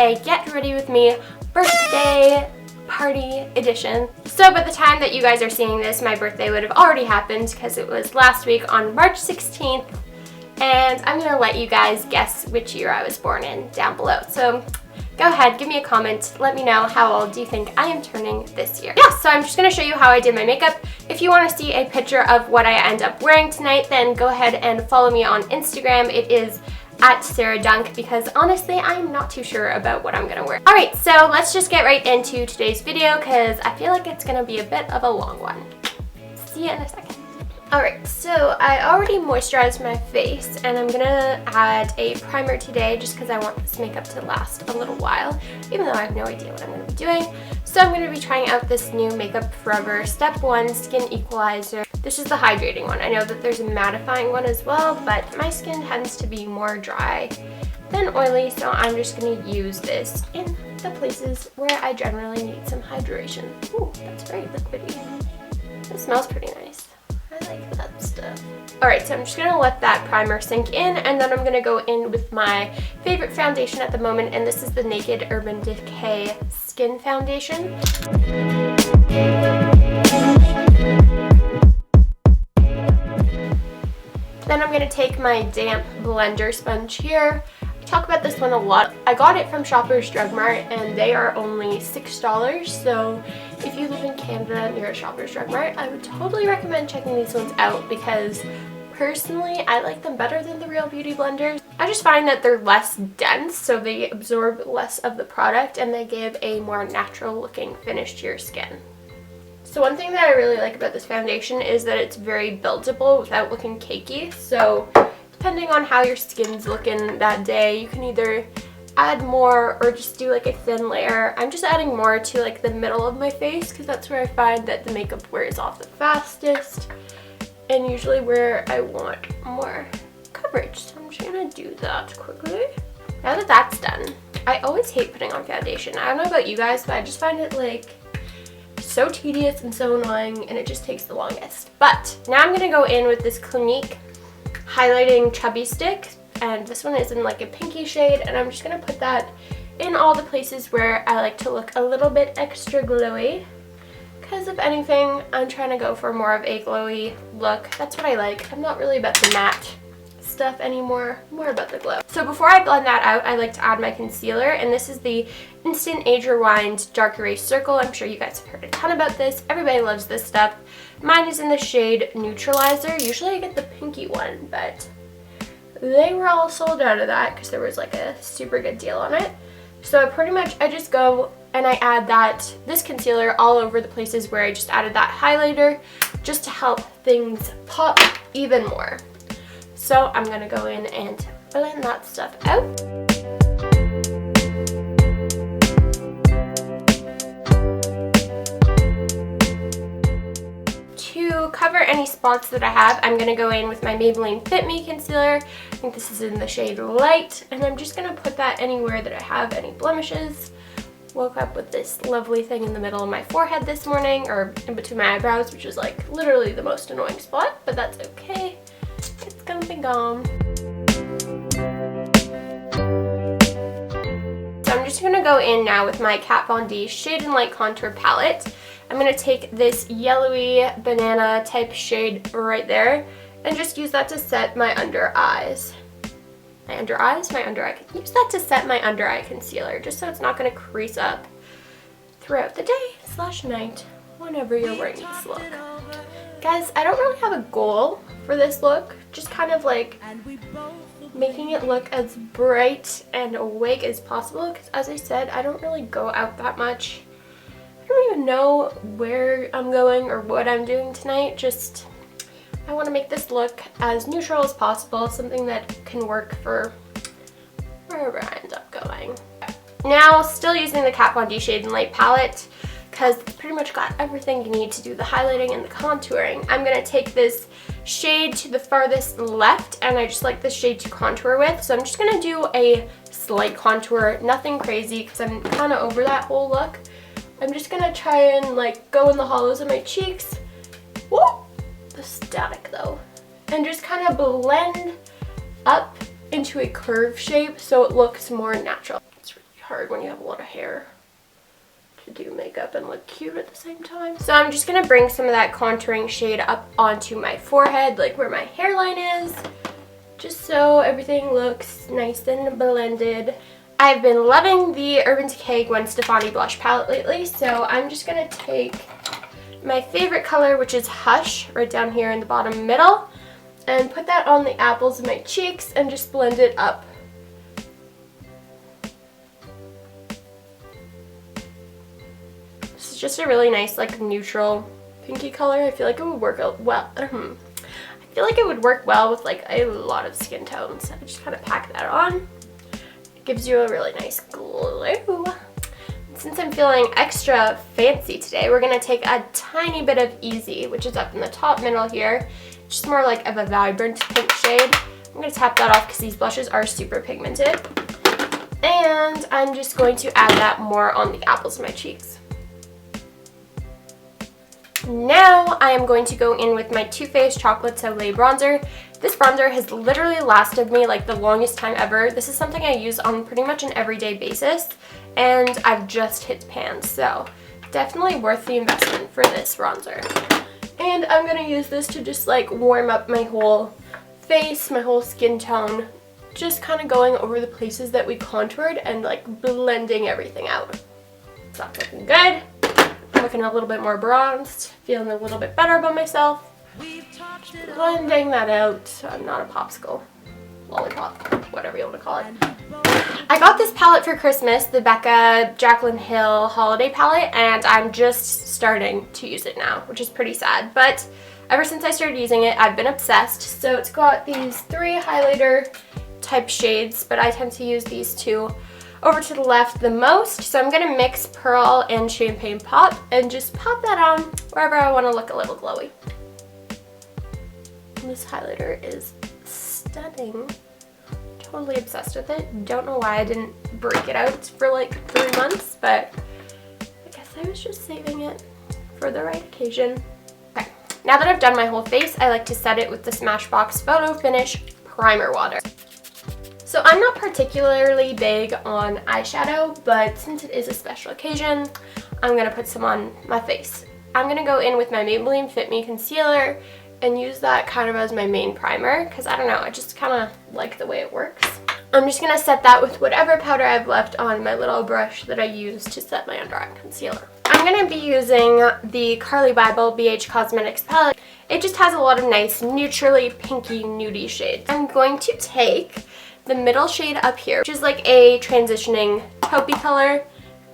Bday Get Ready With Me birthday party edition. So by the time that you guys are seeing this, my birthday would have already happened because it was last week on March 16th. And I'm going to let you guys guess which year I was born in down below. So go ahead, give me a comment, let me know how old do you think I am turning this year. Yeah, so I'm just going to show you how I did my makeup. If you want to see a picture of what I end up wearing tonight, then go ahead and follow me on Instagram. It is @SarahDunk, because honestly I'm not too sure about what I'm going to wear. Alright, so let's just get right into today's video because I feel like it's going to be a bit of a long one. See you in a second. Alright, so I already moisturized my face and I'm gonna add a primer today just because I want this makeup to last a little while, even though I have no idea what I'm going to be doing. So I'm going to be trying out this new Makeup Forever Step 1 Skin Equalizer. This is the hydrating one. I know that there's a mattifying one as well, but my skin tends to be more dry than oily, so I'm just going to use this in the places where I generally need some hydration. Ooh, that's very liquidy. It smells pretty nice. I like that stuff. Alright, so I'm just going to let that primer sink in, and then I'm going to go in with my favorite foundation at the moment, and this is the Naked Urban Decay Skin Foundation. Then I'm going to take my damp blender sponge here. I talk about this one a lot. I got it from Shoppers Drug Mart and they are only $6, so if you live in Canada near a Shoppers Drug Mart, I would totally recommend checking these ones out because personally I like them better than the Real Beauty blenders. I just find that they're less dense, so they absorb less of the product and they give a more natural looking finish to your skin. So one thing that I really like about this foundation is that it's very buildable without looking cakey. So depending on how your skin's looking that day, you can either add more or just do like a thin layer. I'm just adding more to like the middle of my face because that's where I find that the makeup wears off the fastest and usually where I want more coverage. So I'm just gonna do that quickly. Now that that's done, I always hate putting on foundation. I don't know about you guys, but I just find it like so tedious and so annoying and it just takes the longest. But now I'm gonna go in with this Clinique highlighting chubby stick, and this one is in like a pinky shade, and I'm just gonna put that in all the places where I like to look a little bit extra glowy, because if anything I'm trying to go for more of a glowy look. That's what I like. I'm not really about the matte stuff anymore, more about the glow. So before I blend that out, I like to add my concealer, and this is the Instant Age Rewind Dark Erase Circle. I'm sure you guys have heard a ton about this. Everybody loves this stuff. Mine is in the shade Neutralizer. Usually I get the pinky one, but they were all sold out of that because there was like a super good deal on it. So I just go and I add this concealer all over the places where I just added that highlighter, just to help things pop even more. So I'm gonna go in and blend that stuff out. To cover any spots that I have, I'm going to go in with my Maybelline Fit Me concealer. I think this is in the shade Light, and I'm just going to put that anywhere that I have any blemishes. Woke up with this lovely thing in the middle of my forehead this morning, or in between my eyebrows, which is like literally the most annoying spot, but that's okay. It's gonna be gone. So I'm just gonna go in now with my Kat Von D Shade and Light Contour Palette. I'm going to take this yellowy banana type shade right there and just use that to set my under eyes. My under eyes? My under eye. Use that to set my under eye concealer just so it's not going to crease up throughout the day / night whenever you're wearing this look. Guys, I don't really have a goal for this look. Just kind of like making it look as bright and awake as possible because, as I said, I don't really go out that much. I don't even know where I'm going or what I'm doing tonight. Just I want to make this look as neutral as possible, something that can work for wherever I end up going. Now, still using the Kat Von D Shade and Light palette because it's pretty much got everything you need to do the highlighting and the contouring. I'm going to take this shade to the farthest left, and I just like this shade to contour with. So I'm just going to do a slight contour, nothing crazy because I'm kind of over that whole look. I'm just gonna try and like go in the hollows of my cheeks. Whoa! The static though. And just kind of blend up into a curve shape so it looks more natural. It's really hard when you have a lot of hair to do makeup and look cute at the same time. So I'm just going to bring some of that contouring shade up onto my forehead, like where my hairline is, just so everything looks nice and blended. I've been loving the Urban Decay Gwen Stefani blush palette lately, so I'm just going to take my favorite color, which is Hush, right down here in the bottom middle, and put that on the apples of my cheeks and just blend it up. This is just a really nice, like, neutral pinky color. I feel like it would work out well. I feel like it would work well with like a lot of skin tones. I just kind of pack that on. It gives you a really nice glow. Since I'm feeling extra fancy today, we're going to take a tiny bit of Easy, which is up in the top middle here. Just more like of a vibrant pink shade. I'm going to tap that off because these blushes are super pigmented. And I'm just going to add that more on the apples of my cheeks. Now I am going to go in with my Too Faced Chocolate Soleil bronzer. This bronzer has literally lasted me like the longest time ever. This is something I use on pretty much an everyday basis, and I've just hit pan, so definitely worth the investment for this bronzer. And I'm going to use this to just like warm up my whole face, my whole skin tone, just kind of going over the places that we contoured and like blending everything out. So that's looking good. I'm looking a little bit more bronzed, feeling a little bit better about myself. Blending that out so I'm not a popsicle, lollipop, whatever you want to call it. I got this palette for Christmas, the Becca Jaclyn Hill holiday palette, and I'm just starting to use it now, which is pretty sad. But ever since I started using it, I've been obsessed. So it's got these 3 highlighter type shades, but I tend to use these 2 over to the left the most. So I'm going to mix Pearl and Champagne Pop and just pop that on wherever I want to look a little glowy. And this highlighter is stunning. Totally obsessed with it. Don't know why I didn't break it out for like 3 months, but I guess I was just saving it for the right occasion. Okay, now that I've done my whole face, I like to set it with the Smashbox Photo Finish Primer Water. So I'm not particularly big on eyeshadow, but since it is a special occasion, I'm going to put some on my face. I'm going to go in with my Maybelline Fit Me Concealer and use that kind of as my main primer because I don't know, I just kind of like the way it works. I'm just going to set that with whatever powder I've left on my little brush that I use to set my under eye concealer. I'm going to be using the Carly Bible BH Cosmetics palette. It just has a lot of nice neutrally pinky nudie shades. I'm going to take the middle shade up here, which is like a transitioning taupey color,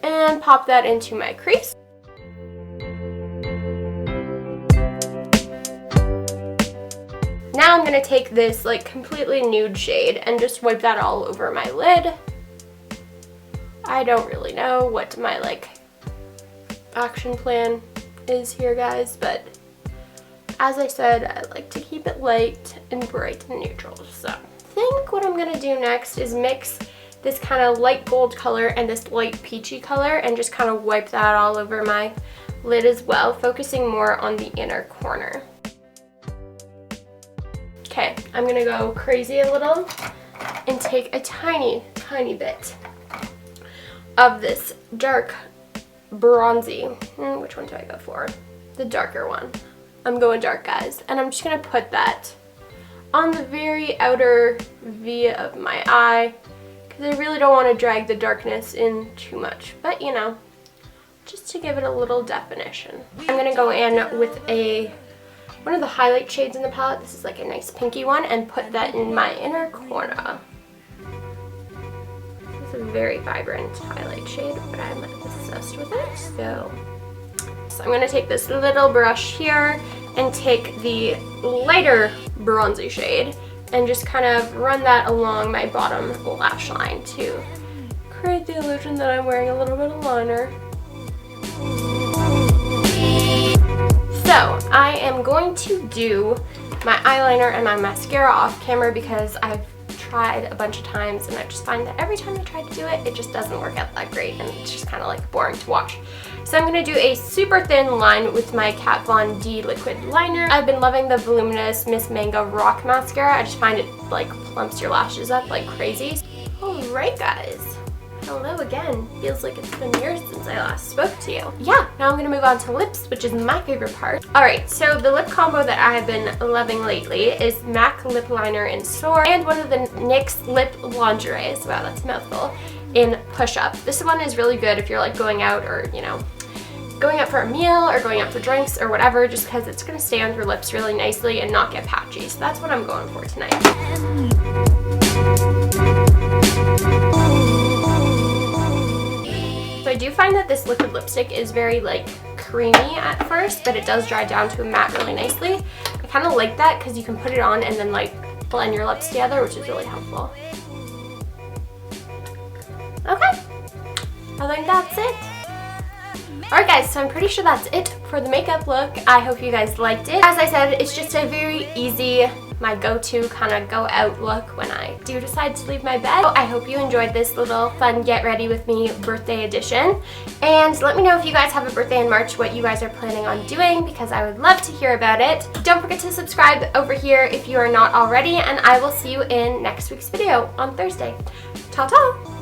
and pop that into my crease. Now I'm going to take this like completely nude shade and just wipe that all over my lid. I don't really know what my like action plan is here, guys, but as I said, I like to keep it light and bright and neutral. So I think what I'm going to do next is mix this kind of light gold color and this light peachy color and just kind of wipe that all over my lid as well, focusing more on the inner corner. Okay, I'm going to go crazy a little and take a tiny bit of this dark bronzy. Which one do I go for? The darker one. I'm going dark, guys. And I'm just going to put that on the very outer V of my eye because I really don't want to drag the darkness in too much. But, you know, just to give it a little definition. I'm going to go in with one of the highlight shades in the palette. This is like a nice pinky one, and put that in my inner corner. It's a very vibrant highlight shade, but I'm obsessed with it. So I'm going to take this little brush here and take the lighter bronzy shade and just kind of run that along my bottom lash line to create the illusion that I'm wearing a little bit of liner. So I am going to do my eyeliner and my mascara off camera because I've tried a bunch of times and I just find that every time I try to do it, it just doesn't work out that great and it's just kind of like boring to watch. So I'm going to do a super thin line with my Kat Von D liquid liner. I've been loving the voluminous Miss Mango Rock mascara. I just find it like plumps your lashes up like crazy. Alright, guys, Hello again. Feels like it's been years since I last spoke to you. Yeah, now I'm gonna move on to lips, which is my favorite part. Alright, so the lip combo that I have been loving lately is MAC Lip Liner in Soar and one of the NYX Lip Lingeries, wow that's a mouthful, in Push Up. This one is really good if you're like going out or, you know, going out for a meal or going out for drinks or whatever, just because it's going to stay on your lips really nicely and not get patchy. So that's what I'm going for tonight. So I do find that this liquid lipstick is very like creamy at first, but it does dry down to a matte really nicely. I kind of like that because you can put it on and then like blend your lips together, which is really helpful. Okay, I think that's it. Alright guys, so I'm pretty sure that's it for the makeup look. I hope you guys liked it. As I said, it's just a very easy, my go-to kind of go out look when I do decide to leave my bed. So I hope you enjoyed this little fun get ready with me birthday edition. And let me know if you guys have a birthday in March, what you guys are planning on doing, because I would love to hear about it. Don't forget to subscribe over here if you are not already, and I will see you in next week's video on Thursday. Ta-ta!